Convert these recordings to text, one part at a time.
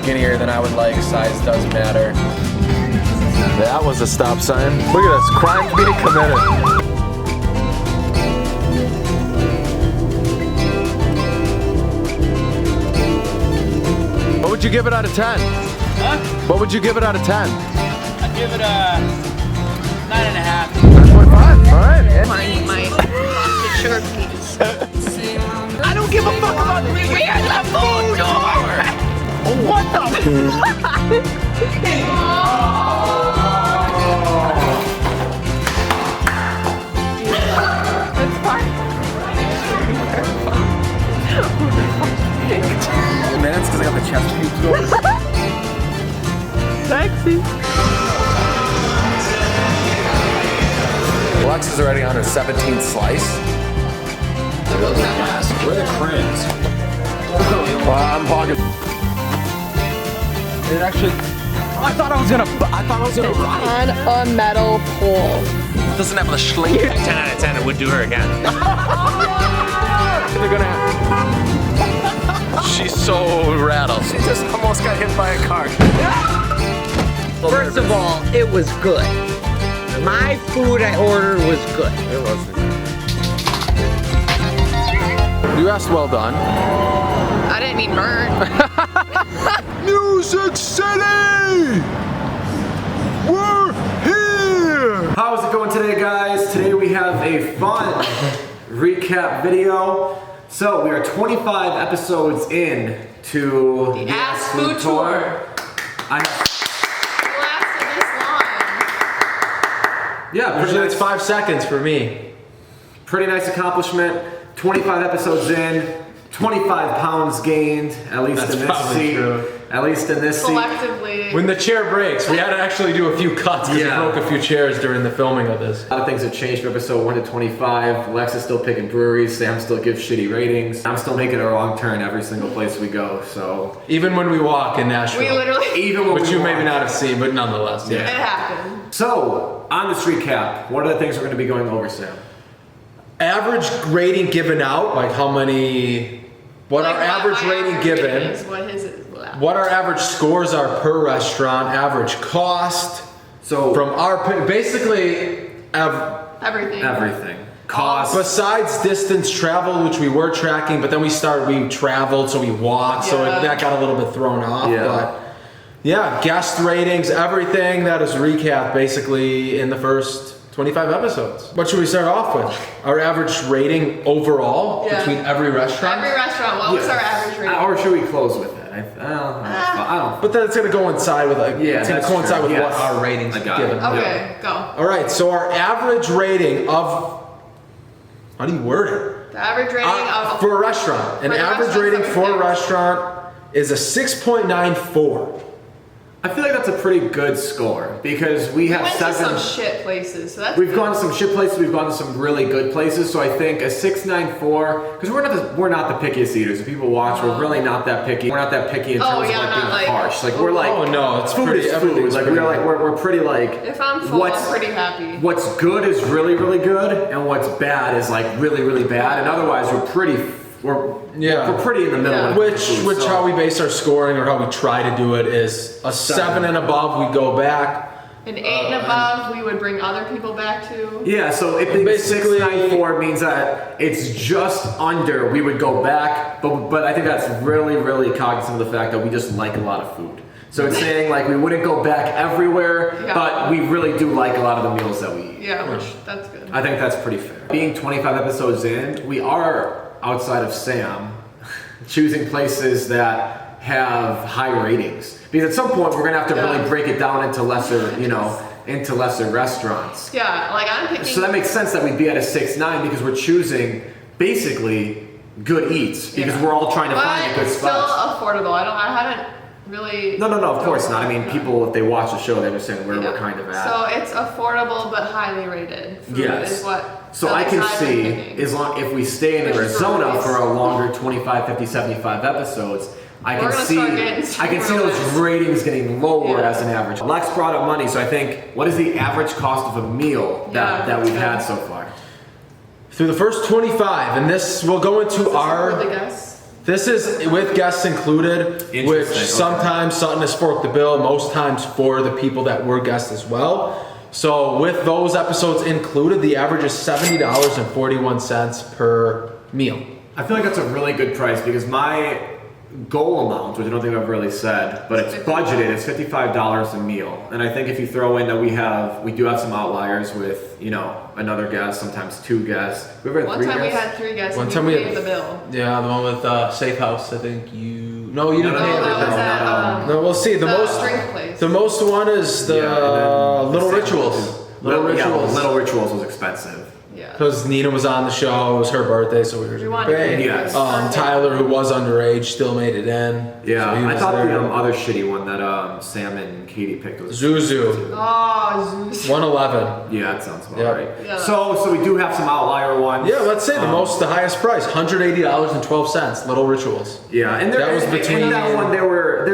skinnier than I would like. Size does matter. That was a stop sign. Look at this, crimes being committed. What would you give it out of 10? Huh? What would you give it out of 10? I'd give it a 9.5. 9.5, all right. My sugar piece. I don't give a fuck about me. We are the food door. What the? That's fine. Minutes because I got the chest pubes going. Sexy. Alexis is already on her 17th slice. Where are the crayons? I'm hogging. It actually. I thought I was gonna ride. On a metal pole. It doesn't have the schling. 10 out of 10, it would do her again. They're gonna have. She's so rattled. She just almost got hit by a car. First of all, it was good. My food I ordered was good. It wasn't. You asked well done. I didn't mean burn. Music City! We're here! How is it going today, guys? Today we have a fun recap video. So we are 25 episodes in to The A.S.S food tour. Yeah, pretty Usually it's nice, 5 seconds for me. pretty nice accomplishment. 25 episodes in, 25 pounds gained, at least That's in this probably seat. true. At least in this seat. Collectively. When the chair breaks, we had to actually do a few cuts because Yeah. we broke a few chairs during the filming of this. A lot of things have changed from episode 1 to 25. Alexis still picking breweries, Sam still gives shitty ratings. I'm still making a wrong turn every single place we go, so. Even when we walk in Nashville. We literally. Even when Which we you walk. maybe not have seen, but nonetheless, It yeah. happened. So, on this recap, what are the things we're going to be going over, Sam? Average rating given out, like how many, what Like our average my rating average given, rating is what his is. what our average scores are per restaurant, average cost, So, from our, basically, Everything. everything. Cost. besides distance travel, which we were tracking, but then we traveled, so we walked, so Yeah. that got a little bit thrown off. Yeah. But yeah, guest ratings, everything that is recapped basically in the first 25 episodes. What should we start off with? Our average rating overall Yeah. between every restaurant? Every restaurant. What was our average rating? Or should we close with that? I don't. But then it's gonna coincide with it's gonna that's coincide true. with Yes. what our ratings I got given. it. Okay, go. All right, so our average rating of, how do you word it? The average rating of. For a restaurant, an For the average restaurants rating that we for a picked. restaurant is a 6.94. I feel like that's a pretty good score because we We have went to seven. some shit places, so that's. We've gone to some shit places. We've gone to some really good places. So I think a 6.94 because we're not the pickiest eaters. If people watch, we're really not that picky. We're not that picky in terms of yeah, like not being like- harsh. Like we're like, Oh, no, it's food pretty- is food. everything's Like pretty we're pretty like. If I'm full, what's- I'm pretty happy. What's good is really really good, and what's bad is like really really bad. And otherwise, we're pretty in the middle. Yeah. when it comes to food, Which so- how we base our scoring or how we try to do it is a 7 and above we go back. An 8 and above, we would bring other people back to. Yeah, so if the Basically- 694 means that it's just under, we would go back, but I think that's really, really cognizant of the fact that we just like a lot of food. So it's saying like we wouldn't go back everywhere, Yeah. but we really do like a lot of the meals that we eat. Yeah, which that's good. I think that's pretty fair. Being 25 episodes in, we are, outside of Sam, choosing places that have high ratings. Because at some point we're gonna have to really break it down into lesser, into lesser restaurants. Yeah, like I'm picking. So that makes sense that we'd be at a 6.9 because we're choosing basically good eats because we're all trying to find a good still spot. affordable. I haven't really. No, of course not. I mean, people, if they watch the show, they understand where we're kind of at. So it's affordable but highly rated. Food Yes. Is what. So at I can least I've been see, picking. if we stay in Which Arizona breweries? for a longer 25, 50, 75 episodes, I We're can gonna see start getting some those real ratings getting lower Yeah. as an average. Lex brought up money, so I think, what is the average cost of a meal that we've had so far? Through the first 25, and this will go into For the our, guests. This is with guests included, which Interesting, okay. sometimes Sutton has forked the bill, most times for the people that were guests as well. So with those episodes included, the average is $70.41 per meal. I feel like that's a really good price because my goal amount, which I don't think I've really said, but it's budgeted, it's $55 a meal. And I think if you throw in that we do have some outliers with, another guest, sometimes two guests. We ever had One three time we guests? had 3 guests One and time you we paid had- the bill. Yeah, the one with Safe House. I think you. No, you didn't No, pay no, it. that was at, No, we'll see. The the most. drink place. The most one is the Yeah, and then Little the Rituals. Little Rituals. Little Rituals was expensive. Yeah. Because Nina was on the show, it was her birthday, so we were We going wanted to pay. to Yes. Tyler, who was underage, still made it in. Yeah, so he I was thought there. the other shitty one that Sam and Katie picked was Zuzu, Oh, Zeus. 111. Yeah, that sounds about Yeah. right. Yeah. So we do have some outlier ones. Yeah, let's say the highest price, $180.12. Little Rituals. Yeah, and That was between- in that one there were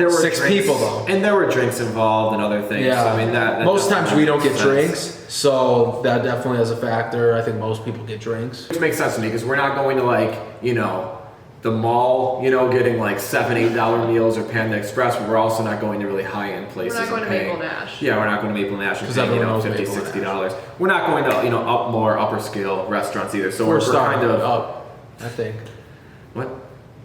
6 drinks, people, though. and there were drinks involved and other things. Yeah, So, I mean that most times we don't get makes sense. drinks, so that definitely is a factor. I think most people get drinks. Which makes sense to me because we're not going to the mall, getting like $7-8 meals or Panda Express, but we're also not going to really high-end places. We're not going and to paying- Maple Nash. Yeah, we're not going to Maple Nash and 'Cause paying, everyone knows $50, Maple Nash. $60. We're not going to, more upper scale restaurants either. So We're we're starting kind of up, I think. what?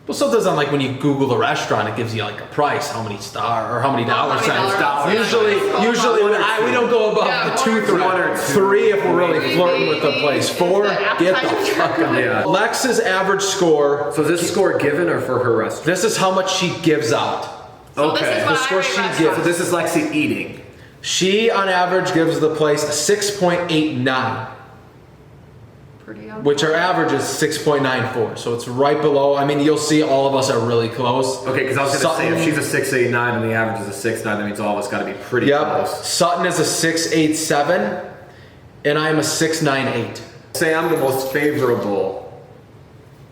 Well, sometimes on like when you Google a restaurant, it gives you like a price, how many star or how many dollar many signs. dollars. Usually, Yeah. usually we don't go above Yeah, the 2, 3, one or two. 3 if we're really Three, flirting with the maybe, place. is 4, the get the appetizer. fuck out. Yeah. Lex's average score. So is this score given or for her restaurant? This is how much she gives out. So this Okay. is The what score I she rate gives. So restaurants. this is Lexi eating. She on average gives the place a 6.89, Pretty on which our average is 6.94. So it's right below. I mean, you'll see all of us are really close. Okay, because I was going to say if Sutton- she's a 6.89 and the average is a 6.9, that means all of us got to be pretty Yep. close. Sutton is a 6.87, and I am a 6.98. Sam, the most favorable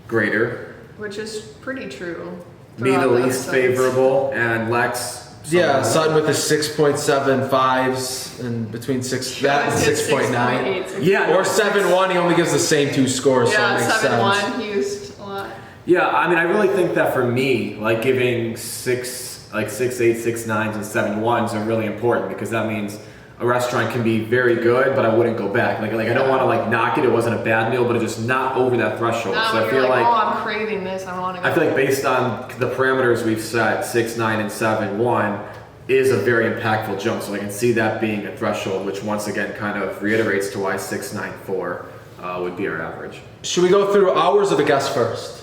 grader. Which is pretty true. Me, the throughout least episodes. favorable, and Lex. Yeah, someone- Sutton with his 6.75s and between that and Always hit 6.9. 6.8. Yeah, Or 7.1, he only gives the same 2 scores, so Yeah, it makes 7-1 sense. he used a lot. Yeah, I mean, I really think that for me, like giving 6.8, 6.9s, and 7.1s are really important because that means a restaurant can be very good, but I wouldn't go back. Like I don't want to knock it. It wasn't a bad meal, but it's just not over that threshold. Now So I when feel you're like, like oh, I'm craving this, I want to go. I feel like based on the parameters we've set, 6.9 and 7.1 is a very impactful jump. So I can see that being a threshold, which once again kind of reiterates to why 6.94 would be our average. Should we go through ours or the guests first?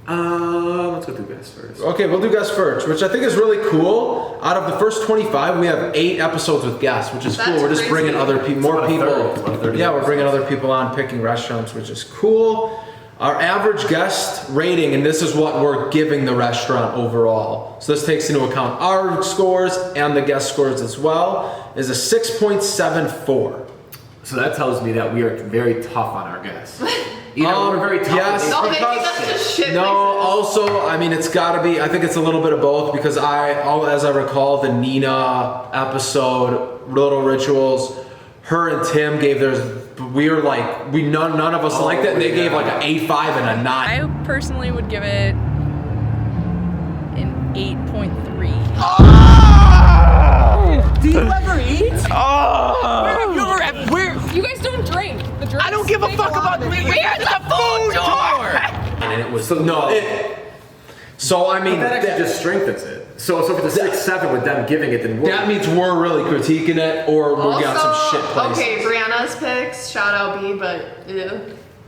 Let's go through guests first. Okay, we'll do guests first, which I think is really cool. Out of the first 25, we have 8 episodes with guests, which is cool. That's We're just bringing crazy. other people, more about a people. third. It's about a third of Yeah, the we're bringing other people on, picking restaurants, which is cool. Our average guest rating, and this is what we're giving the restaurant overall. So this takes into account our scores and the guest scores as well, is a 6.74. So that tells me that we are very tough on our guests. We're very tough. yes. No, maybe because- that's just shit No, places. also, I mean, it's got to be. I think it's a little bit of both because as I recall, the Nina episode, Little Rituals, her and Tim gave theirs. We were like, none of us liked it. And they gave like an 8.5 and a 9. I personally would give it an 8.3. Do you ever eat? Where? You guys don't drink. The drinks I don't give a take fuck lot about of it. where's the food door? And it was So So I mean, that actually just strengthens it. So for the 6.7 with them giving it, then that means we're really critiquing it, or we got some shit places. Okay, Brianna's picks, shout out B, but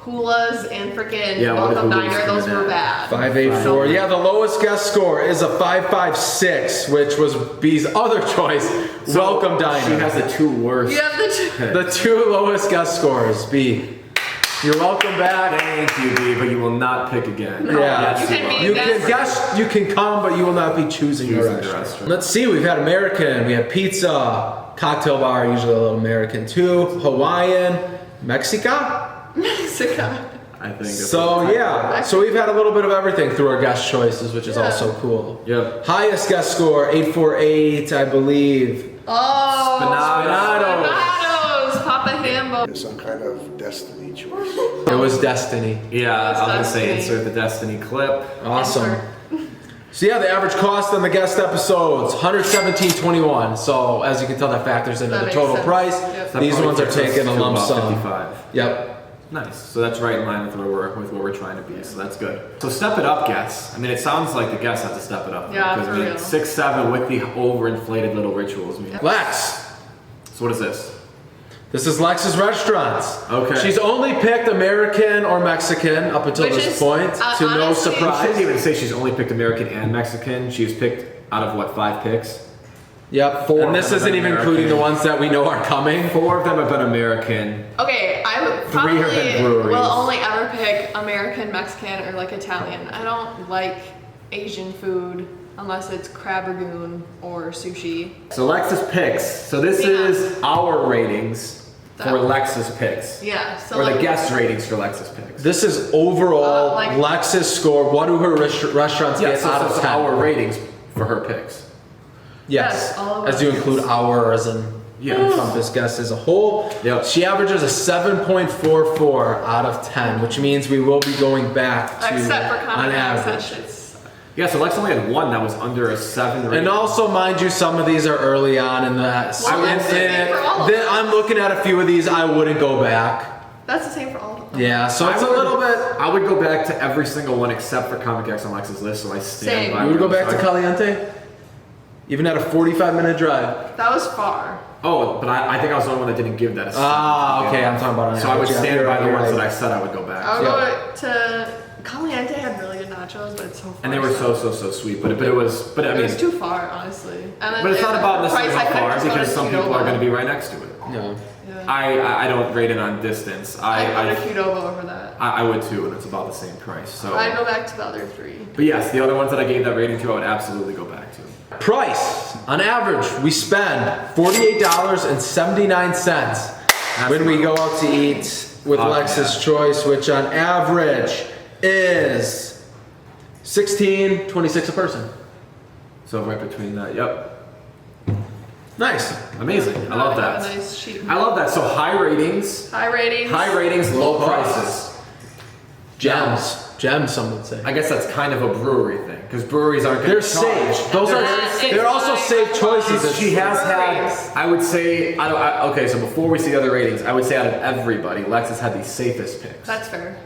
Hula's and freaking Yeah, what Welcome if Hula's Diner, those coming were in? bad. 584. Yeah, the lowest guest score is a 556, which was B's other choice. Welcome Diner. She has the 2 worst. You have the The 2 lowest guest scores. B. You're welcome back. Thank you, B, but you will not pick again. Yeah. Yes, You can will. be- You can guess, you can come, but you will not be choosing the Choosing the restaurant. restaurant. Let's see, we've had American, we have pizza, cocktail bar, usually a little American too, Hawaiian, Mexica. Mexico. I think. that's So what- yeah, so we've had a little bit of everything through our guest choices, which is Yeah. also cool. Yep. Highest guest score, 848, I believe. Oh, Spinatos. Spinatos, Papa Hale. Rambo. It's some kind of destiny choice. It was Destiny. Yeah, That's I was gonna say Destiny. insert the Destiny clip. Awesome. So yeah, the average cost on the guest episodes, $117.21. So as you can tell, that factors into That the makes total sense. price. Yep. That These probably ones are takes us taking a to lump about sum. 55. Yep. Nice. So that's right in line with where we're trying to be. So that's good. So step it up, guests. I mean, it sounds like the guests have to step it up. Yeah, Because for I mean, real. 6-7 with the overinflated little rituals. I mean, Lex. so what is this? This is Lex's Restaurants. Okay. She's only picked American or Mexican up until Which this is, point, to no honestly- I surprise. shouldn't even say she's only picked American and Mexican. She's picked out of what, 5 picks? Yep. Four And this of them isn't are even American. including the ones that we know are coming. 4 of them have been American. Okay, I would 3 have been probably breweries. will only ever pick American, Mexican, or like Italian. I don't like Asian food unless it's crab ragoon or sushi. So Lexus picks. So this Yeah. is our ratings for That- Lexus picks. Yeah, so Or like the guest ratings for Lexus picks. This is overall like- Lex's score. What do her restaurants Yeah, get so out of it's 10? our ratings for her picks. Yes, Yes, all of as you us. include our as in Yeah. encompass guest as a whole. Yep. She averages a 7.44 out of 10, which means we will be going back to except for on comic average. sessions. Yeah, so Lex only had 1 that was under a 7 rating. And also, mind you, some of these are early on in the. Well, that's the same for all of them. I'm looking at a few of these. I wouldn't go back. That's the same for all of them. Yeah, so it's a little bit. I would go back to every single one except for Comic X on Lex's list, so I stand Same. by. You would go back to So I- Caliente, even at a 45-minute drive. That was far. Oh, but I think I was the only one that didn't give that a 7. Ah, okay, I'm talking about. So I would Yeah, stand you're by right, the you're ones right. that I said I would go back. I'll Yeah. go to Caliente had really good nachos, but it's so far. And they were so sweet, but it was, but I It mean, was too far, honestly. And then but it's not about the necessarily price, I how could've far just gone because to some people are Qdoba. going to be right next to it. Yeah. Yeah. I don't rate it on distance. I'd go I to Qdoba over that. I would too, and it's about the same price. So, I'd go back to the other 3. but yes, the other ones that I gave that rating to, I would absolutely go back to. Price, on average, we spend $48.79 when we go out to eat with Oh, Lex's Choice, which on average is $16.26 a person. So right between that, yep, Nice. amazing. I love A that. nice sheet. I love that. So high ratings, High ratings. low prices. Gems. Gems, some would say. I guess that's kind of a brewery thing because breweries aren't. They're gonna charge. safe. Those It's they're also like- safe choices. She has had, Breweries. I would say, okay, so before we see the other ratings, I would say out of everybody, Lexus had the safest picks. That's fair.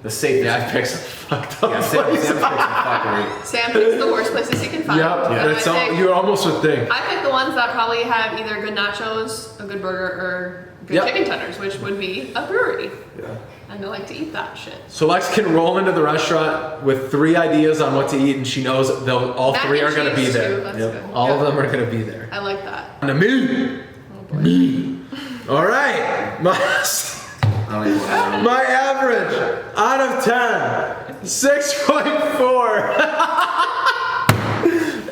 The safest. Yeah, I picked some fucked up Yeah, Sam's places. picks are fucking. Sam picks the worst places you can find. Yep, And and it's I all, pick- you almost would think. I pick the ones that probably have either good nachos, a good burger, or good Yep. chicken tenders, which would be a brewery. Yeah. And I like to eat that shit. So Lex can roll into the restaurant with 3 ideas on what to eat, and she knows all Mac 3 and are going to be cheese, there. too, that's good. All of Yeah. them are going to be there. I like that. And a me. Oh boy. All right. I don't even want to know. My average out of 10, 6.4.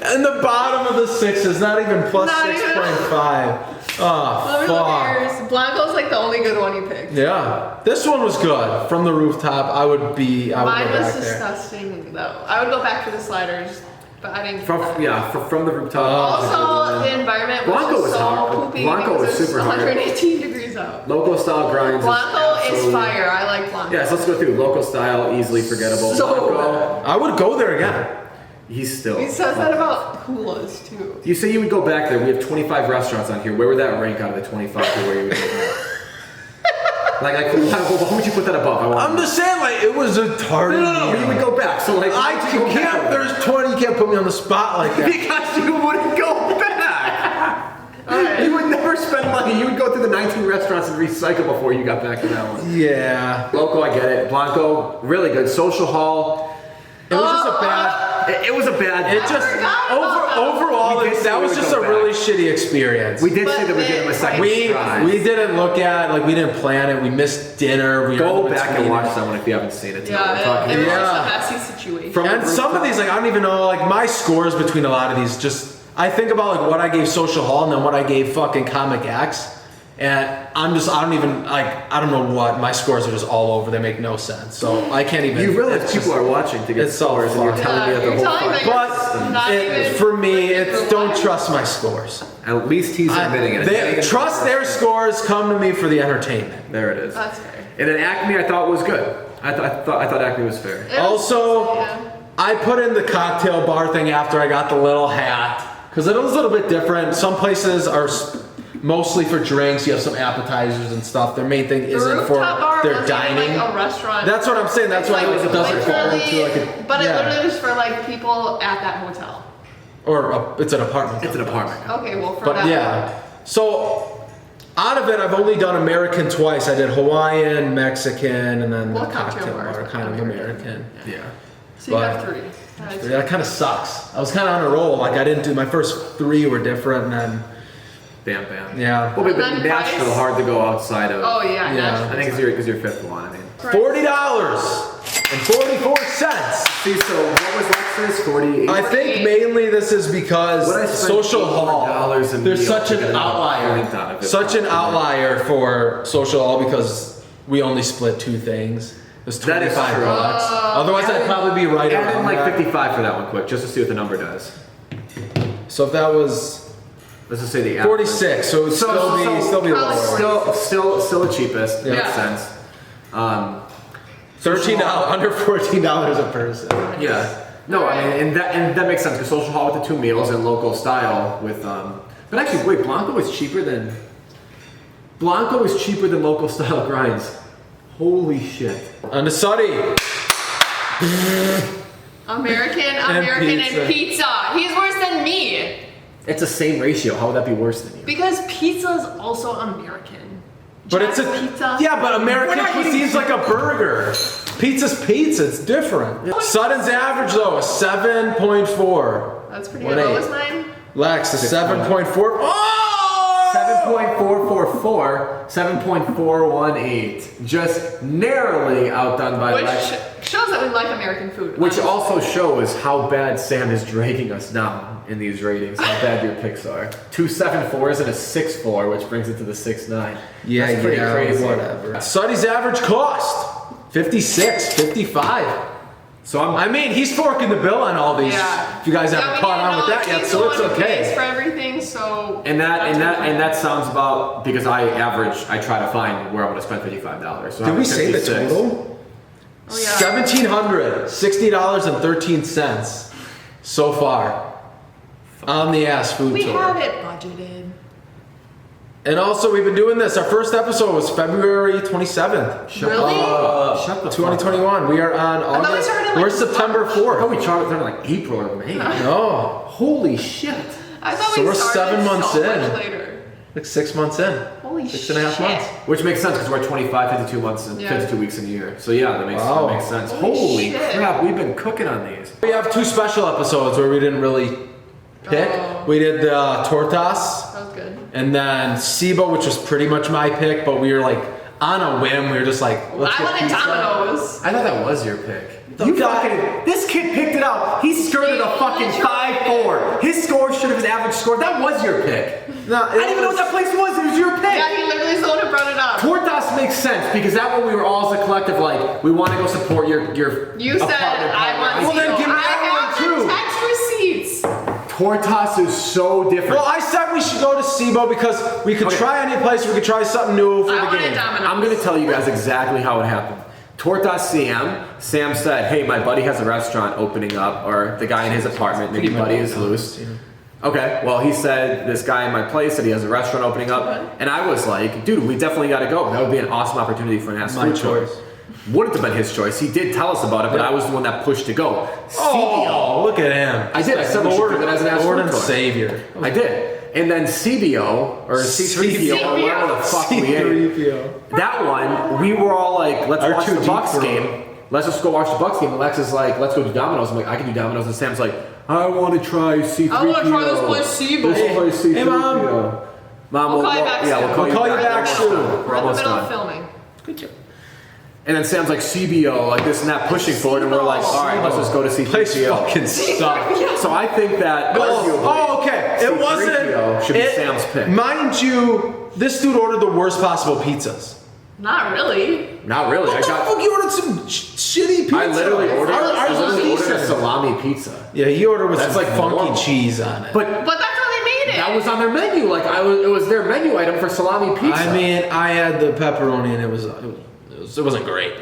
And the bottom of the 6 is not even plus Not even. 6.5. Oh, Let me look fuck. at yours. Blanco's like the only good one you picked. Yeah, this one was good. From the rooftop, I would Mine go was back there. disgusting though. I would go back for the sliders, but I didn't. From the rooftop. Also, the environment was Blanco just was so hard. poopy Blanco because was it's super hard. 118 degrees out. Local style grinds. Blanco is absolutely- fire. I like Blanco. Yeah, so let's go through local style, easily forgettable. So Blanco, I would go there again. he's still. He says that about Hula's too. You say you would go back there. We have 25 restaurants on here. Where would that rank out of the 25 to where you would go back? like, what would you put that above? I'm just saying, like, it was a tardy. No, you would go back. So like, I why would you go can't. back? There's 20. You can't put me on the spot like that. Because you wouldn't go back. You would never spend money. You would go through the 19 restaurants and recycle before you got back to that one. Yeah. Local, I get it. Blanco, really good. Social Hall. It was just a bad. It was a bad. It just overall, We did say that we was would just go a back. really shitty experience. We did say But that we give him a then, second We try. didn't look at, like, we didn't plan it. We missed dinner. We Go were in back and between watch it. that one if you haven't seen it. Yeah, We're talking it was Yeah. just a messy situation. From- And some of these, like, I don't even know, like, my scores between a lot of these, just, I think about, like, what I gave Social Hall and then what I gave fucking Comic X. And I don't know what, my scores are just all over. They make no sense. So I can't even. You realize it's people just- are watching to get it's so scores, and you're far. telling me that you're the whole telling fucking. me But Not even for me, it's for don't life. trust my scores. At least he's admitting it. They trust their scores. Come to me for the entertainment. There it is. That's fair. And then Acme, I thought was good. I thought Acme was fair. It was- Also, yeah. I put in the cocktail bar thing after I got the little hat because it was a little bit different. Some places are mostly for drinks. You have some appetizers and stuff. Their main thing The isn't for rooftop bar their wasn't dining. even like a restaurant. That's what I'm saying. That's why Like, it doesn't fall literally- into like a. But it yeah. literally was for like people at that hotel. It's an apartment. It's an apartment. Okay, well for But that. yeah, so out of it, I've only done American twice. I did Hawaiian, Mexican, and then Well, the cocktail cocktail bar bar, is kind of American. American. Yeah. So you but- have 3. That's- That kind of sucks. I was kind of on a roll. Like I didn't do my first 3 were different, and then Bam. yeah, Well, but And then Nashville, price? hard to go outside of. Oh yeah, Yeah. Nashville. I think it's your fifth one. I mean. $40.44. See, so what was Lexus? 48. I think mainly this is because What I spent Social Hall. $800 a There's meal such to an get out outlier. of it. Such an outlier for Social Hall because we only split 2 things. It was That is $25. true. Otherwise, I'd probably be right Add in around like that. 55 for that one, quick, just to see what the number does. So if that was Let's just say the average. 46, so it would So- still be probably lower. Still the cheapest. Yeah. Makes sense. $13 under $14 a person. Yeah. No, I mean, and that makes sense because Social Hall with the 2 meals and local style with But actually, wait, Blanco is cheaper than local style grinds. Holy shit. On the Sutty. American, pizza. and pizza. He's worse than me. It's the same ratio. How would that be worse than you? Because pizza is also American. But it's a Jack's pizza. Yeah, but American We're not eating cuisine's like a burger. Pizza's pizza. It's different. Sutton's average though is 7.4. That's pretty What good. What eight? was mine? Lex is 7.4. Oh! 7.444, 7.418. Just narrowly outdone by Which Lex. shows that we like American food. Which also shows how bad Sam is dragging us down in these ratings. How bad your picks are. 2 7.4s and a 6.4, which brings it to the 6.9. Yeah, That's pretty crazy. whatever. Sutty's average cost 56, 55. So I mean, he's forking the bill on all these. Yeah. If you guys haven't caught on with that yet, so it's okay. For everything, so. And that's fine. that sounds about because I try to find where I would have spent $55. So Did I'm we at say the 56. total? Oh, yeah. $1,760.13 so far on the A.S.S food We tour. have it budgeted. And also, we've been doing this. Our first episode was February 27th. Really? Shut the fuck 2021. We are on thought we August. started, like, We're September How 4th. we charted like April or May? No, Holy shit. I thought So we we're started 7 months so in. much later. like 6 months in. Holy 6.5 shit. months. Which makes sense because we're 25, 52 months and Yeah. 52 weeks in a year. So yeah, that makes Wow. sense. Holy Holy shit. crap, we've been cooking on these. We have 2 special episodes where we didn't really pick. Oh. We did the tortas. That was good. And then SIBO, which was pretty much my pick, but we were like on a whim. We were just like, let's I get wanted pizza. Domino's. I thought that was your pick. The You guy- fucking, this kid picked it out. He skirted a fucking 5.4. His score should have been average score. That was your pick. No, I didn't even know what that place was. It was your pick. Yeah, he literally is the one who brought it up. Tortas makes sense because that one we were all as a collective like we want to go support your You said apartment I want partner. Well, then give me I that have one, the too. text receipts. Tortas is so different. Well, I said we should go to SIBO because we could Okay. try any place. We could try something new for I the wanted game. Domino's. I'm gonna tell you guys exactly how it happened. Tortas CM, Sam said, "Hey, my buddy has a restaurant opening up, or the guy in his apartment, maybe buddy is loose." Okay, well, he said this guy in my place said he has a restaurant opening up, and I was like, "Dude, we definitely got to go. That would be an awesome opportunity for an A.S.S My food tour." choice. Wouldn't have been his choice. He did tell us about it, but I was the one that pushed to go. Oh, look at him. I did. I said we should do that as an A.S.S Lord food and tour. Savior. I did. And then CBO, or C3PO, or whatever the fuck we ate. C3PO. That one, we were all like, let's watch the R2D2. Bucks game. Let's just go watch the Bucks game. And Lex is like, let's go do Domino's. I'm like, I can do Domino's. And Sam's like, I want to try C3PO. I wanna try this place CBO. This place C3PO. Hey, Mom. Mom, We'll call you back yeah, soon. we'll call you back soon. We're We're in the almost middle of done. filming. And then Sam's like, CBO, like this and that, pushing for it. And we're like, all right, let's just go to Place C3PO. fucking sucked. So I think that arguably, Oh, okay. It C3PO wasn't. should be Sam's pick. Mind you, this dude ordered the worst possible pizzas. Not really. Not really. What the fuck? You ordered some shitty pizza. I literally ordered a decent. salami pizza. Yeah, he ordered with That's some like funky normal. cheese on it. But But that's how they made it. that was on their menu. Like it was their menu item for salami pizza. I mean, I had the pepperoni and it wasn't great.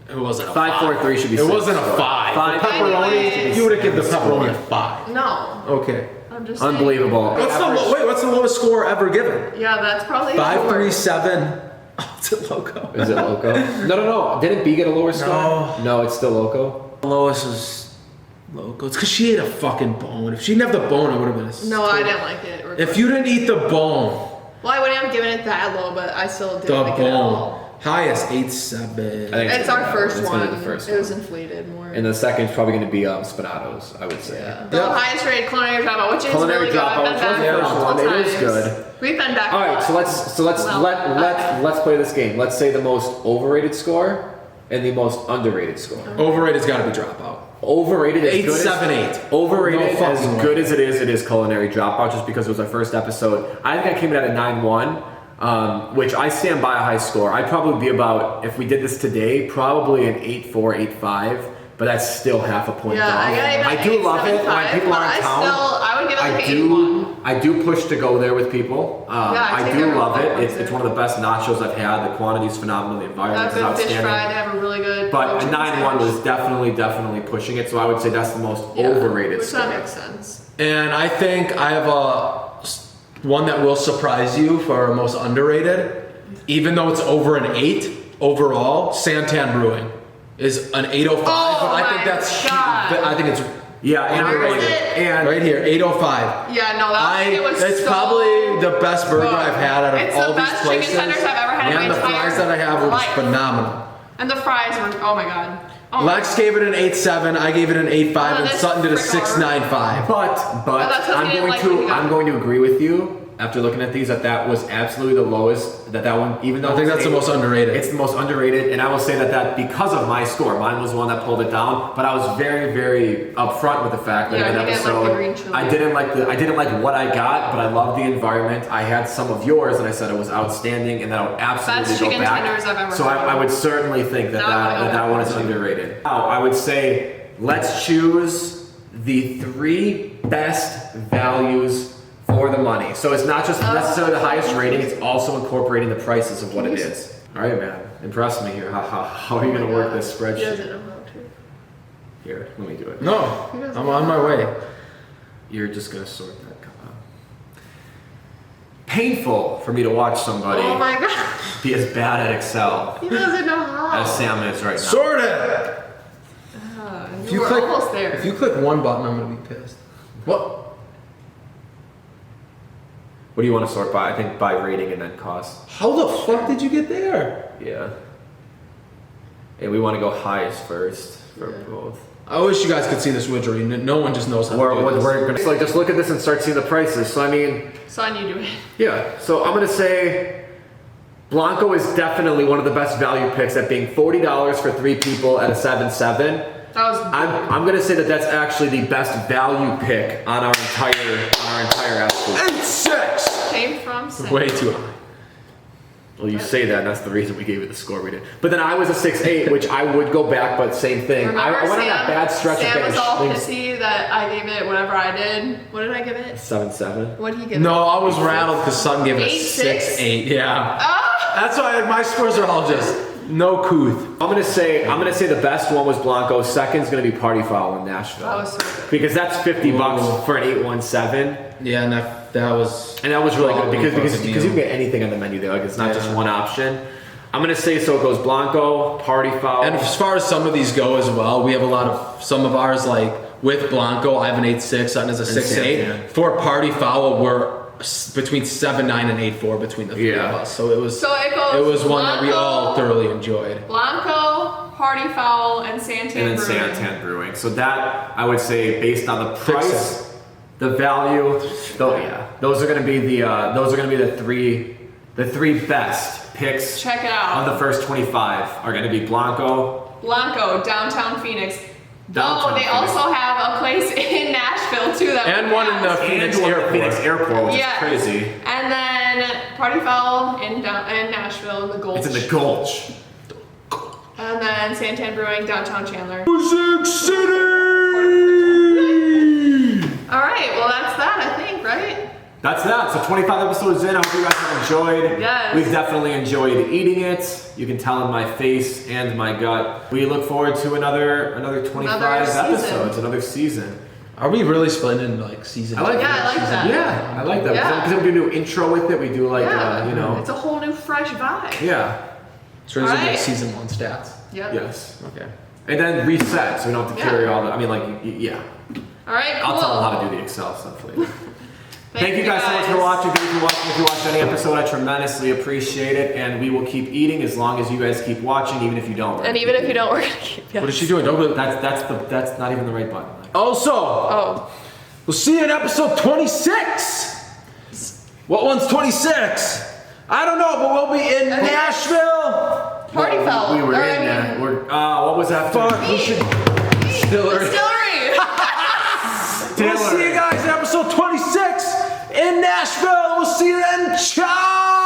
It wasn't a 5, 4, 3 should be. It 6. wasn't a 5. Five. The pepperoni, Anyways. you would have given the pepperoni a 5. No. Okay. I'm just saying. Unbelievable. What's the lowest score ever given? Yeah, that's probably 537. Oh, it's a loco. Is it Loco? No. Didn't B get a lower score? No, it's still Loco. Lowest was loco. It's because she ate a fucking bone. If she didn't have the bone, I would have been a No, I didn't like it. If you didn't eat the bone, Well, I wouldn't have given it that low, but I still didn't the like it at all. bone. Highest 8.7. I think It's our first It's gonna one. be the first It was one. inflated more. And the second's probably going to be Spinatos, I would say. Yeah. The Yeah. highest rated culinary dropout, which is Culinary really good. I've Dropout, been which back was the first multiple one. It is times. good. We've been back. All right, so let's play this game. Let's say the most overrated score and the most underrated score. Overrated's got to be dropout. Overrated is 8.78. Overrated No as fucking way. good as it is Culinary Dropout, just because it was our first episode. I think I came in at a 9.1, which I stand by a high score. I'd probably be about, if we did this today, probably an 8.4, 8.5. But that's still half a point Yeah, off. I got even I do love it when 8.75, people but are in town. I would give it like an 8.1. I do push to go there with people. I I take do everyone love it. that It's wants one of the best nachos I've had. The quantity's phenomenal. The environment is Good fish outstanding. fry. They have a really good. But a chicken 9.1 was sandwich. definitely pushing it. So I would say that's the most Yeah, overrated Which score. that makes sense. And I think I have one that will surprise you for our most underrated. Even though it's over an 8 overall, Santan Brewing is an 805, but I think my that's God. I think it's Yeah, and Where is underrated. it? And right here, 805. Yeah, no, that it was It's so probably the best burger good. I've had out of It's all the these best places. chicken tenders I've ever had in and my the entire fries that I have were just life. phenomenal. And the fries were, oh my god. Oh Lex gave it an 8.7, I gave it an 8.5, Oh, and that's Sutton did a frick 6.95. But that's what he didn't like when he got I'm going to agree with you after looking at these that was absolutely the lowest. That one, even though I think that's the most underrated. It's the most underrated, and I will say that because of my score, mine was the one that pulled it down. But I was very, very upfront with the fact that Yeah, in an you didn't like episode the green chili. I didn't like what I got, but I loved the environment. I had some of yours, and I said it was outstanding, and that I would absolutely Best go chicken back. tenders I've ever So had. I would certainly think Now I that know. one is underrated. Now I would say let's choose the 3 best values for the money. So it's not just necessarily the highest rating, it's also incorporating the prices of what it is. All right, man. Impress me here. How are you going to work this He doesn't spreadsheet? know how to. Here, let me do it. No, I'm on my way. You're just going to sort that. Painful for me to watch somebody Oh my god. be as bad at Excel He doesn't know how. as Sam is right now. Sort it! You were almost there. If you click one button, I'm gonna be pissed. What? What do you want to sort by? I think by rating and then cost. How the fuck did you get there? Yeah. And we want to go highest first for both. I wish you guys could see this widget. No one just knows how to do this. We're gonna just look at this and start seeing the prices. So I mean, Son, you do it. yeah. So I'm gonna say Blanco is definitely one of the best value picks at being $40 for 3 people at a 7.7. That was. I'm gonna say that's actually the best value pick on our entire S. And 6! Came from Sam. Way too high. Well, you say that, and that's the reason we gave it the score we did. But then I was a 6.8, which I would go back, but same thing. Remember I went on Sam? that bad stretch Sam of was all getting pissy that I gave it whatever I did. What did I give it? 7.7. What did he give No, it? I was rattled because Sutton gave it a 8.6? 6.8. Yeah. Ah! That's why my scores are all just no couth. I'm gonna say the best one was Blanco. Second's gonna be Party Foul in Nashville. That was so good. Because that's $50 for an 817, Yeah, and that was. and that was really good because Fucking you deal. can get anything on the menu there. Like it's not just Yeah. one option. I'm gonna say so. It goes Blanco, Party Foul, And as far as some of these go as well, we have a lot of some of ours like with Blanco. I have an 8.6, Sutton has a 6.8. yeah. For Party Foul, we're between 7.9 and 8.4 between the 3 of Yeah. us. So it was. So it goes It was one that we Blanco, all thoroughly enjoyed. Blanco, Party Foul, and Santan and then Brewing. Santan Brewing. So that I would say based on the Fix price, the value, those are gonna be the three best picks. Check it out. Of the first 25 are gonna be Blanco. Blanco, downtown Phoenix. Downtown Oh, they Phoenix. also have a place in Nashville too that And we one in the have. Phoenix and one at Airport. Phoenix Airport, which Yes. is crazy. And then Party Foul in Nashville in the Gulch. It's in the Gulch. And then Santan Brewing, downtown Chandler. Music City! All right, well that's that, I think, right? That's that. So 25 episodes in. I hope you guys have enjoyed. Yes. We've definitely enjoyed eating it. You can tell in my face and my gut. We look forward to another 25 episodes, another season. Are we really splitting into like season? I like Yeah, that. I like that. Yeah, I like that. Yeah. Because we do a new intro with it. We do like, you know. It's a whole new fresh vibe. Yeah. So these are Alright. like season 1 stats. Yep. Yes. Okay. And then reset, so we don't have to carry Yeah. all the. I mean, like, yeah. All right, cool. I'll tell them how to do the Excel stuff later. Thank you guys so much for watching. Thank you for watching. If you watched any episode, I tremendously appreciate it. And we will keep eating as long as you guys keep watching, even if you don't. And even if you don't, we're gonna keep. What is she doing? Don't. That's not even the right button. Also, Oh. we'll see you in episode 26. What one's 26? I don't know, but we'll be in Nashville. Party Foul. We were Or, in I that. mean, What was that? Fuck, we should. Distillery. Distillery. We'll see you guys in episode 26 in Nashville. We'll see you then. Ciao.